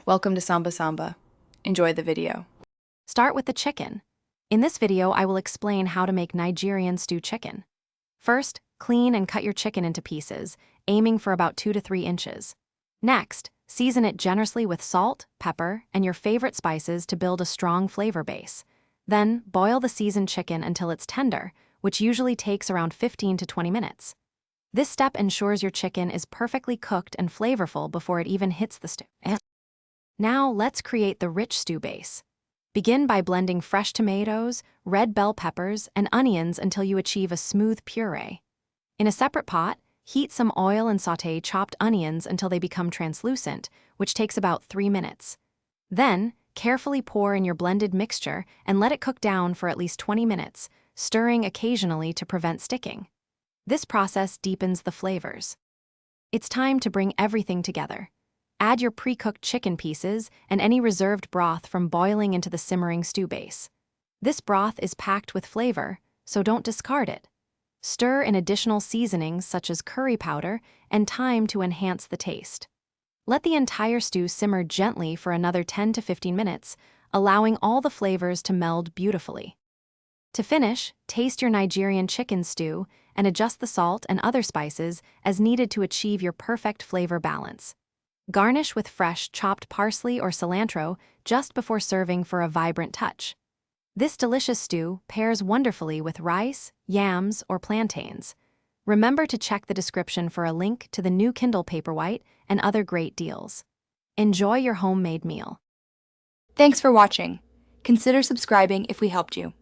Welcome to Samba Samba. Enjoy the video. Start with the chicken. In this video, I will explain how to make Nigerian stew chicken. First, clean and cut your chicken into pieces, aiming for about 2 to 3 inches. Next, season it generously with salt, pepper, and your favorite spices to build a strong flavor base. Then, boil the seasoned chicken until it's tender, which usually takes around 15 to 20 minutes. This step ensures your chicken is perfectly cooked and flavorful before it even hits the stew. Now, let's create the rich stew base. Begin by blending fresh tomatoes, red bell peppers, and onions until you achieve a smooth puree. In a separate pot, heat some oil and sauté chopped onions until they become translucent, which takes about 3 minutes. Then, carefully pour in your blended mixture and let it cook down for at least 20 minutes, stirring occasionally to prevent sticking. This process deepens the flavors. It's time to bring everything together. Add your pre-cooked chicken pieces and any reserved broth from boiling into the simmering stew base. This broth is packed with flavor, so don't discard it. Stir in additional seasonings such as curry powder and thyme to enhance the taste. Let the entire stew simmer gently for another 10 to 15 minutes, allowing all the flavors to meld beautifully. To finish, taste your Nigerian chicken stew and adjust the salt and other spices as needed to achieve your perfect flavor balance. Garnish with fresh chopped parsley or cilantro just before serving for a vibrant touch. This delicious stew pairs wonderfully with rice, yams, or plantains. Remember to check the description for a link to the new Kindle Paperwhite and other great deals. Enjoy your homemade meal. Thanks for watching. Consider subscribing if we helped you.